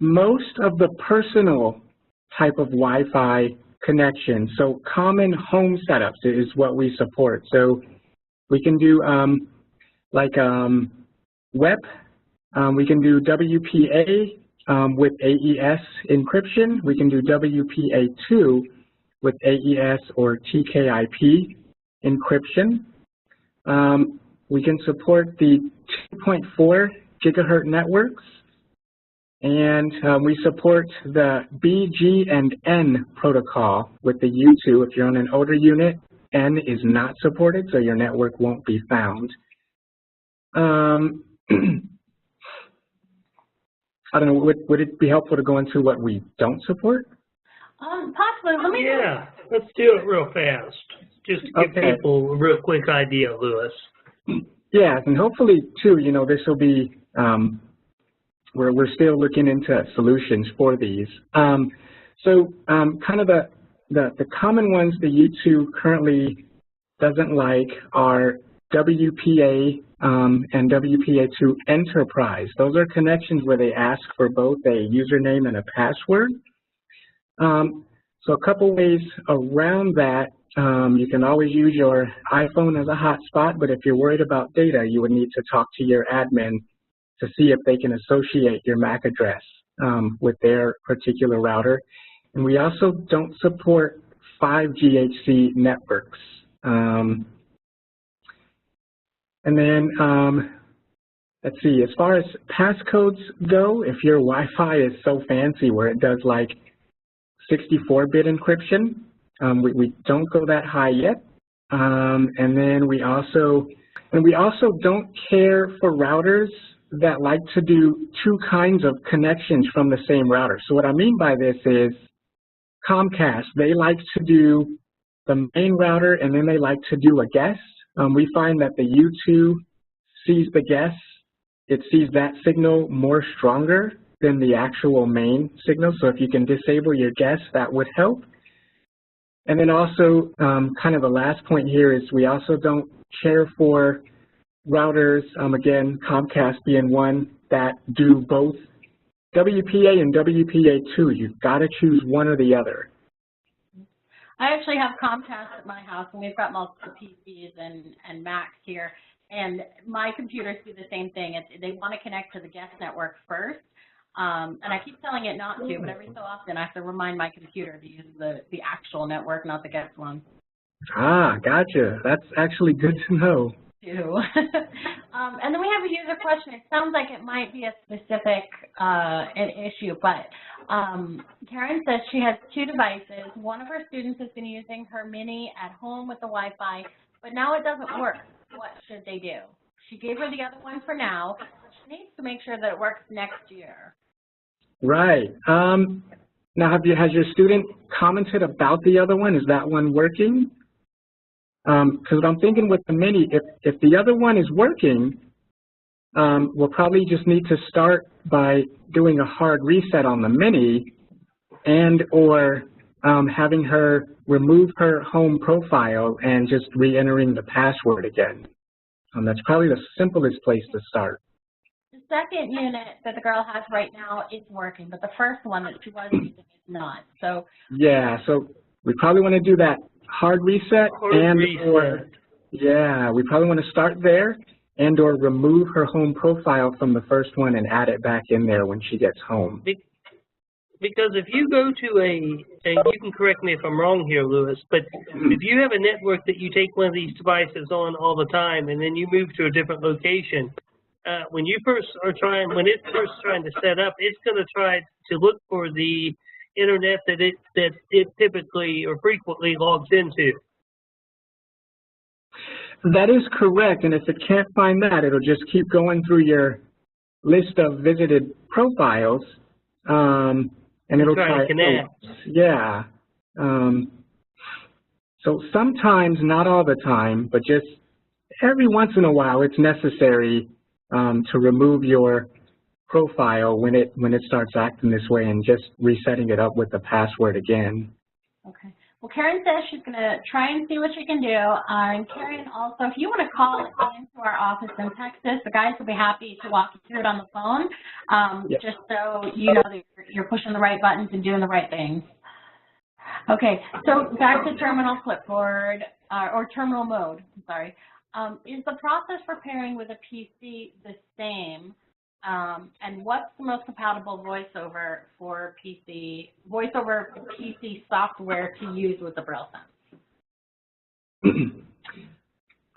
most of the personal type of Wi-Fi connection. So common home setups is what we support. So we can do WEP, we can do WPA with AES encryption. We can do WPA2 with AES or TKIP encryption. We can support the 2.4 gigahertz networks, and we support the B, G, and N protocol with the U2. If you're on an older unit, N is not supported, so your network won't be found. I don't know, would it be helpful to go into what we don't support? Possibly. Let me. Yeah, let's do it real fast. Just to give Okay. people a real quick idea, Louis. Yeah, and hopefully too, you know, this will be, we're still looking into solutions for these. Kind of the common ones the U2 currently doesn't like are WPA and WPA2 Enterprise. Those are connections where they ask for both a username and a password. So a couple ways around that. You can always use your iPhone as a hotspot, but if you're worried about data, you would need to talk to your admin to see if they can associate your MAC address with their particular router. And we also don't support 5GHz networks. And then, let's see, as far as passcodes go, if your Wi-Fi is so fancy where it does like 64-bit encryption, we don't go that high yet. And then we also don't care for routers that like to do two kinds of connections from the same router. So what I mean by this is Comcast, they like to do the main router and then they like to do a guest. We find that the U2 sees the guest, it sees that signal more stronger than the actual main signal. So if you can disable your guest, that would help. And then also, kind of the last point here is we also don't care for routers, again, Comcast being one, that do both WPA and WPA2. You've got to choose one or the other. I actually have Comcast at my house, and we've got multiple PCs and Macs here. And my computers do the same thing. They want to connect to the guest network first. And I keep telling it not to, but every so often I have to remind my computer to use the actual network, not the guest one. Ah, gotcha. That's actually good to know. Too. And then we have a user question. It sounds like it might be a specific an issue, but Karen says she has two devices. One of her students has been using her mini at home with the Wi-Fi, but now it doesn't work. What should they do? She gave her the other one for now. She needs to make sure that it works next year. Right. Now, has your student commented about the other one? Is that one working? Because I'm thinking with the mini, if the other one is working, we'll probably just need to start by doing a hard reset on the mini and or having her remove her home profile and just re-entering the password again. That's probably the simplest place to start. The second unit that the girl has right now is working, but the first one that she was using is not. So yeah, so we probably want to do that hard reset or yeah, we probably want to start there and or remove her home profile from the first one and add it back in there when she gets home. Because if you go to and you can correct me if I'm wrong here, Louis, but if you have a network that you take one of these devices on all the time and then you move to a different location, when it's first trying to set up, it's going to try to look for the internet that it typically or frequently logs into. That is correct, and if it can't find that, it'll just keep going through your list of visited profiles, and it'll try to connect. Yeah. So sometimes, not all the time, but just every once in a while, it's necessary to remove your profile when it starts acting this way and just resetting it up with the password again. okay. Well, Karen says she's going to try and see what she can do. And Karen, also, if you want to call into our office in Texas, the guys will be happy to walk you through it on the phone, Yep. just so you know that you're pushing the right buttons and doing the right things. Okay, so back to terminal clipboard, or terminal mode, I'm sorry. Is the process for pairing with a PC the same? And what's the most compatible voiceover PC software to use with the Braille Sense?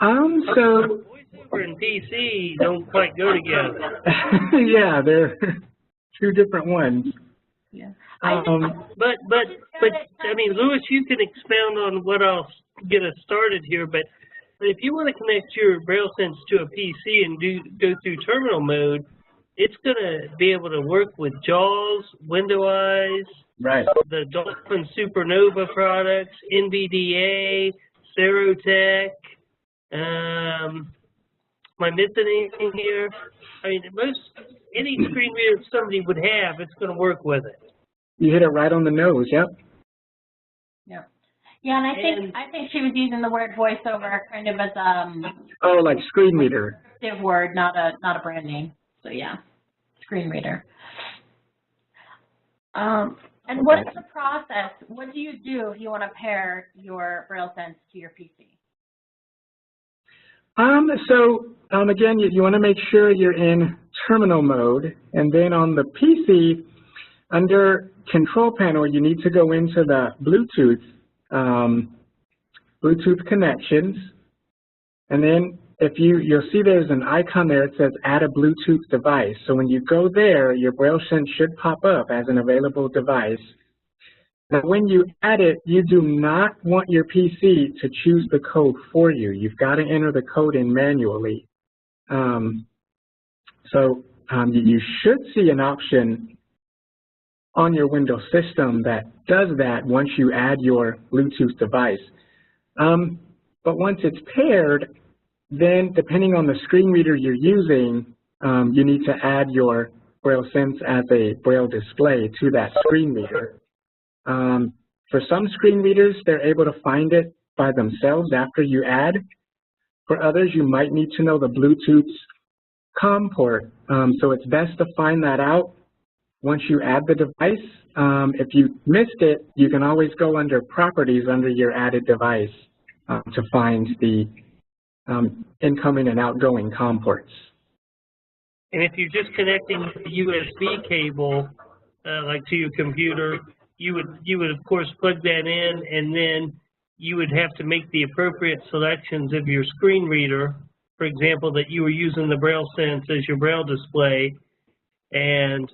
So Voiceover and PC don't quite go together. yeah, they're two different ones. Yeah. But I mean, Louis, you can expound on what I'll get us started here. But But if you want to connect your Braille Sense to a PC and go through terminal mode, it's going to be able to work with JAWS, Window Eyes, Right. the Dolphin Supernova products, NVDA, Serotech. Am I missing anything here? I mean, any screen reader somebody would have, it's going to work with it. You hit it right on the nose. Yep. Yep. Yeah, and I think she was using the word voiceover kind of as oh, like screen reader. a word, not a brand name. So yeah, screen reader. And what's the process? What do you do if you want to pair your Braille Sense to your PC? Again, you want to make sure you're in terminal mode, and then on the PC, under Control Panel, you need to go into the Bluetooth connections, and then you'll see there's an icon there that says Add a Bluetooth device. So when you go there, your Braille Sense should pop up as an available device. Now, when you add it, you do not want your PC to choose the code for you. You've got to enter the code in manually. You should see an option on your Windows system that does that once you add your Bluetooth device. But once it's paired, then depending on the screen reader you're using, you need to add your Braille Sense as a Braille display to that screen reader. For some screen readers, they're able to find it by themselves after you add. For others, you might need to know the Bluetooth's COM port. So it's best to find that out once you add the device. If you missed it, you can always go under Properties under your added device to find the incoming and outgoing COM ports. And if you're just connecting the USB cable, like to your computer, you would of course plug that in, and then you would have to make the appropriate selections of your screen reader. For example, that you were using the Braille Sense as your Braille display, and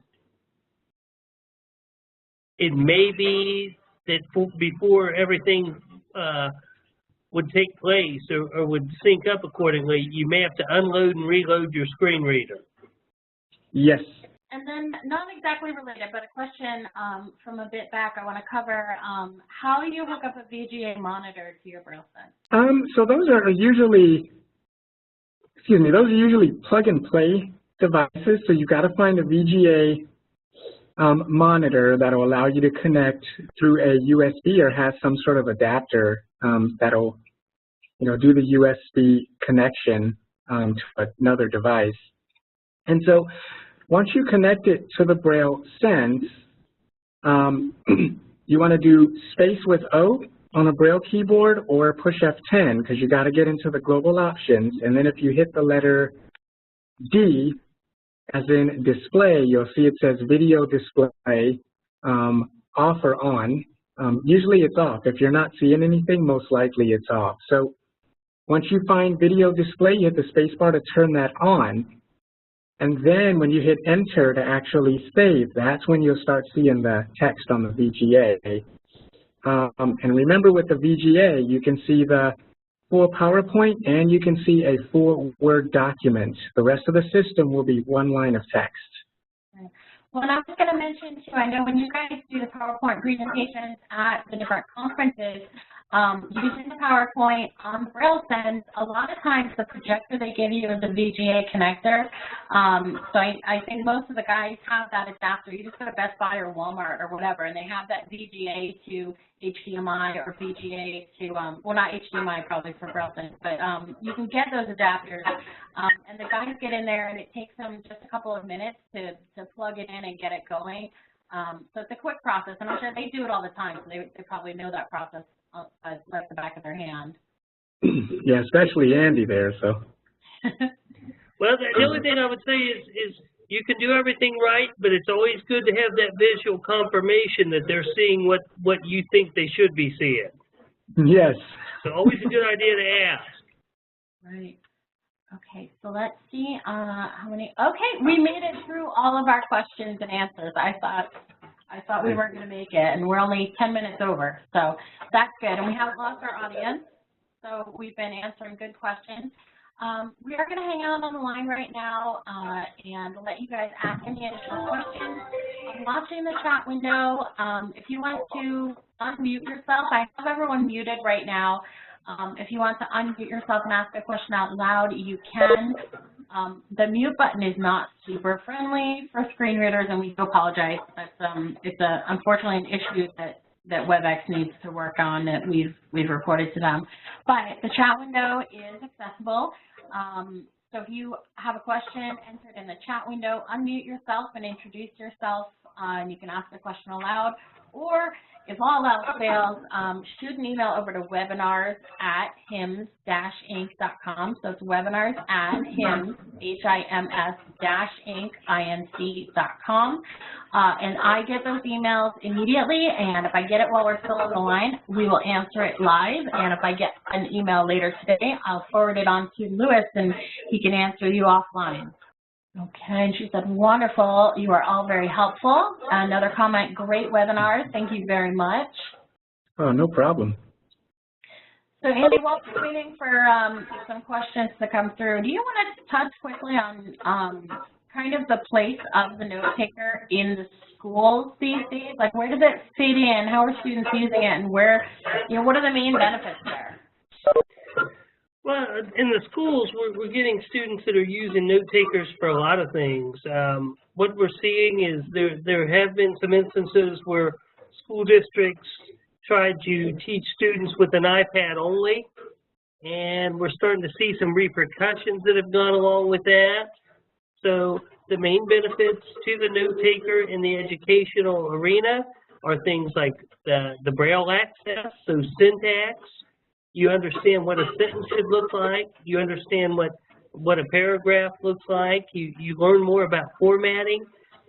it may be that before everything would take place or would sync up accordingly, you may have to unload and reload your screen reader. Yes. And then, not exactly related, but a question from a bit back I want to cover, how you hook up a VGA monitor to your Braille Sense. So those are usually plug and play devices. So you've got to find a VGA monitor that'll allow you to connect through a USB or has some sort of adapter that'll, do the USB connection to another device. And so once you connect it to the Braille Sense, you want to do space with O on a Braille keyboard or push F10 because you got to get into the global options. And then if you hit the letter D, as in display, you'll see it says video display off or on. Usually it's off. If you're not seeing anything, most likely it's off. So once you find video display, you hit the space bar to turn that on. And then when you hit enter to actually save, that's when you'll start seeing the text on the VGA. And remember with the VGA, you can see the full PowerPoint and you can see a full Word document. The rest of the system will be one line of text. Well, and I was going to mention too, I know when you guys do the PowerPoint presentations at the different conferences, using the PowerPoint on the Braille Sense, a lot of times the projector they give you is a VGA connector. So I think most of the guys have that adapter. You just go to Best Buy or Walmart or whatever, and they have that VGA to HDMI or VGA to, well, not HDMI probably for Braille Sense, but you can get those adapters. And the guys get in there, and it takes them just a couple of minutes to plug it in and get it going. So it's a quick process, and I'm sure they do it all the time, so they probably know that process like the back of their hand. Yeah, especially Andy there, so. Well, the only thing I would say is you can do everything right, but it's always good to have that visual confirmation that they're seeing what you think they should be seeing. Yes. So always a good idea to ask. Right. Okay, so let's see how many. Okay, we made it through all of our questions and answers. I thought we weren't going to make it, and we're only 10 minutes over, so that's good. And we haven't lost our audience. So we've been answering good questions. We are going to hang out on the line right now and let you guys ask any additional questions. I'm watching the chat window. If you want to unmute yourself, I have everyone muted right now. If you want to unmute yourself and ask a question out loud, you can. The mute button is not super friendly for screen readers, and we do apologize. It's unfortunately an issue that WebEx needs to work on that we've reported to them. But the chat window is accessible. So if you have a question, enter it in the chat window, unmute yourself and introduce yourself, and you can ask the question aloud. Or if all else fails, shoot an email over to webinars@hims-inc.com. So it's webinars@hims-inc.com. And I get those emails immediately, and if I get it while we're still on the line, we will answer it live. And if I get an email later today, I'll forward it on to Lewis, and he can answer you offline. Okay, and she said, wonderful, you are all very helpful. Another comment, great webinars, thank you very much. Oh, no problem. So Andy, while we're waiting for some questions to come through, do you want to touch quickly on kind of the place of the note taker in the schools these days? Like, where does it fit in? How are students using it, and where, what are the main benefits there? Well, in the schools, we're getting students that are using note takers for a lot of things. What we're seeing is there have been some instances where school districts tried to teach students with an iPad only, and we're starting to see some repercussions that have gone along with that. So the main benefits to the note taker in the educational arena are things like the Braille access, so syntax. You understand what a sentence should look like. You understand what a paragraph looks like. You learn more about formatting.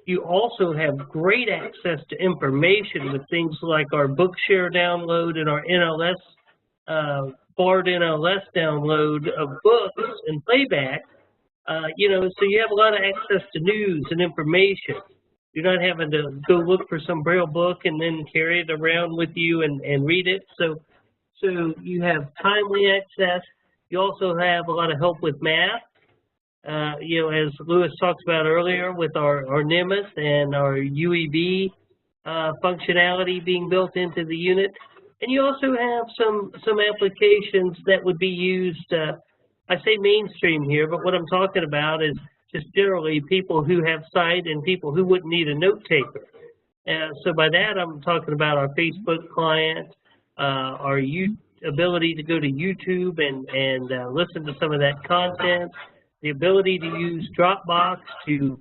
You also have great access to information with things like our Bookshare download and our NLS, BARD NLS download of books and playback. So you have a lot of access to news and information. You're not having to go look for some Braille book and then carry it around with you and read it. So you have timely access. You also have a lot of help with math. As Lewis talked about earlier with our NIMUS and our UEB functionality being built into the unit. And you also have some applications that would be used, I say mainstream here, but what I'm talking about is just generally people who have sight and people who wouldn't need a note taker. So by that, I'm talking about our Facebook client, our ability to go to YouTube and listen to some of that content, the ability to use Dropbox to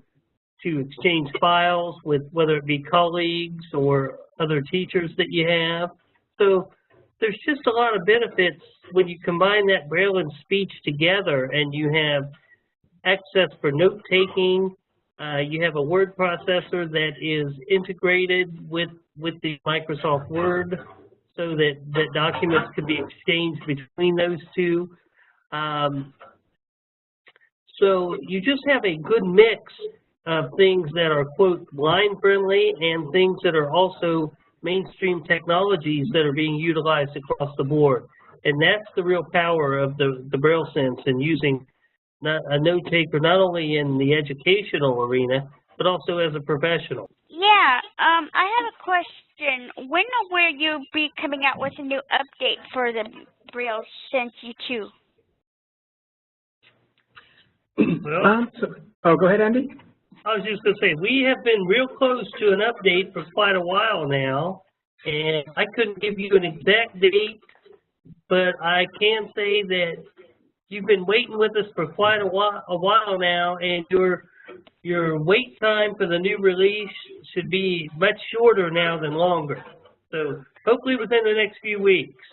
exchange files with whether it be colleagues or other teachers that you have. So there's just a lot of benefits when you combine that Braille and speech together, and you have access for note-taking. You have a word processor that is integrated with the Microsoft Word, so that documents can be exchanged between those two. So you just have a good mix of things that are, quote, blind-friendly and things that are also mainstream technologies that are being utilized across the board. And that's the real power of the Braille Sense and using a note taker not only in the educational arena, but also as a professional. Yeah, I have a question. When will you be coming out with a new update for the Braille Sense U2? Go ahead, Andy. I was just going to say, we have been real close to an update for quite a while now, and I couldn't give you an exact date, but I can say that you've been waiting with us for quite a while now, and your wait time for the new release should be much shorter now than longer. So hopefully within the next few weeks.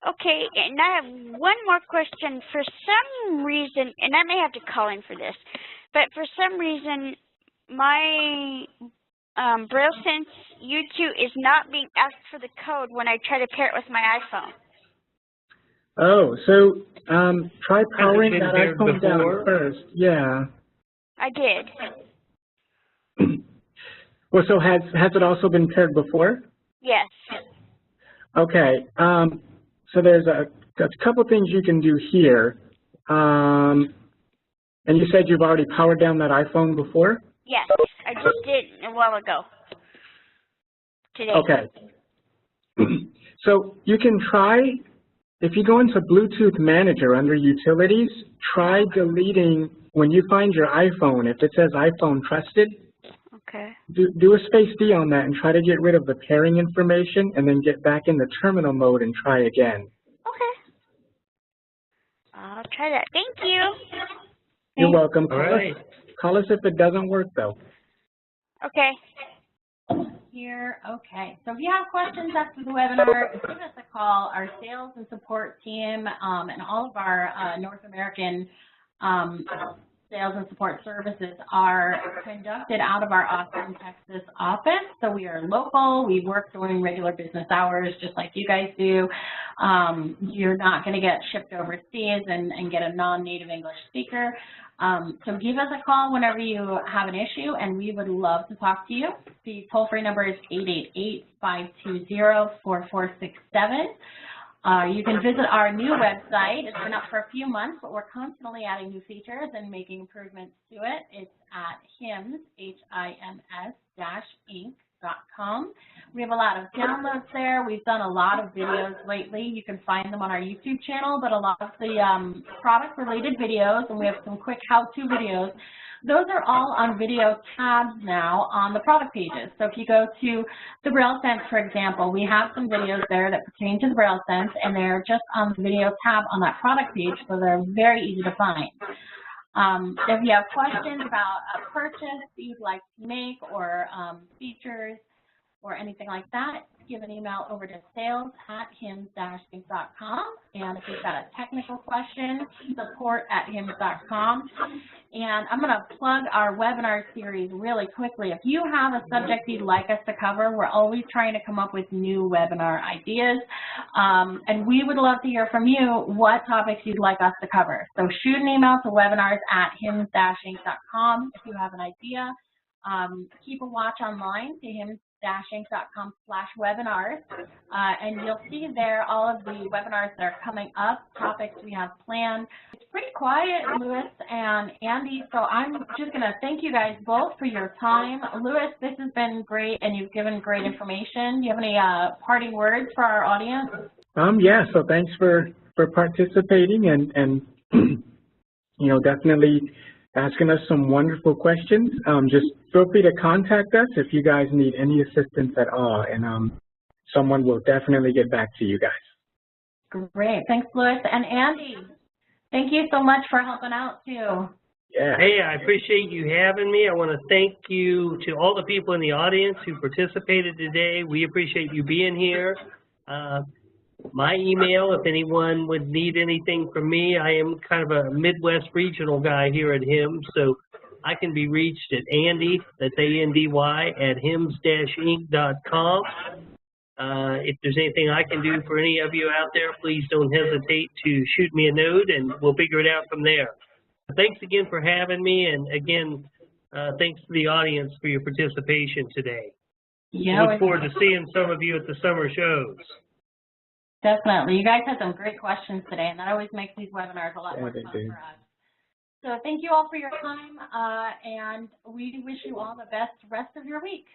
Okay, and I have one more question. For some reason, and I may have to call in for this, but for some reason, my Braille Sense U2 is not being asked for the code when I try to pair it with my iPhone. Oh, so try powering that iPhone down first. Yeah. I did. Well, so has it also been paired before? Yes. Okay. So there's a Got a couple things you can do here. And you said you've already powered down that iPhone before? Yes, I just did a while ago. Today. Okay. So you can try, if you go into Bluetooth Manager under Utilities, try deleting, when you find your iPhone, if it says iPhone Trusted, Okay. do a space D on that and try to get rid of the pairing information and then get back in the terminal mode and try again. Okay. I'll try that. Thank you. You're welcome. All right. Call us if it doesn't work, though. Okay. Here, okay. So if you have questions after the webinar, give us a call. Our sales and support team and all of our North American sales and support services are conducted out of our Austin, Texas office. So we are local. We work during regular business hours, just like you guys do. You're not going to get shipped overseas and get a non-native English speaker. So give us a call whenever you have an issue, and we would love to talk to you. The toll-free number is 888-520-4467. You can visit our new website. It's been up for a few months, but we're constantly adding new features and making improvements to it. It's at HIMS, HIMS-Inc.com. We have a lot of downloads there. We've done a lot of videos lately. You can find them on our YouTube channel, but a lot of the product-related videos, and we have some quick how-to videos. Those are all on video tabs now on the product pages. So if you go to the Braille Sense, for example, we have some videos there that pertain to the Braille Sense, and they're just on the video tab on that product page, so they're very easy to find. If you have questions about a purchase that you'd like to make or features or anything like that, give an email over to sales@hims-inc.com. And if you've got a technical question, support@hims.com. And I'm going to plug our webinar series really quickly. If you have a subject you'd like us to cover, we're always trying to come up with new webinar ideas. And we would love to hear from you what topics you'd like us to cover. So shoot an email to webinars@hims-inc.com if you have an idea. Keep a watch online to hims-inc.com/webinars, and you'll see there all of the webinars that are coming up, topics we have planned. It's pretty quiet, Louis and Andy, so I'm just going to thank you guys both for your time. Louis, this has been great, and you've given great information. Do you have any parting words for our audience? Yeah, so thanks for participating and you know, definitely asking us some wonderful questions. Just feel free to contact us if you guys need any assistance at all, and someone will definitely get back to you guys. Great. Thanks, Louis. And Andy, thank you so much for helping out, too. Yeah. Hey, I appreciate you having me. I want to thank you to all the people in the audience who participated today. We appreciate you being here. My email, if anyone would need anything from me, I am kind of a Midwest regional guy here at HIMS, so I can be reached at Andy, that's A-N-D-Y, at hims-inc.com. If there's anything I can do for any of you out there, please don't hesitate to shoot me a note, and we'll figure it out from there. Thanks again for having me, and again, thanks to the audience for your participation today. Yeah, Look forward to seeing some of you at the summer shows. Definitely. You guys had some great questions today, and that always makes these webinars a lot more fun for us. So thank you all for your time, and we wish you all the best rest of your week.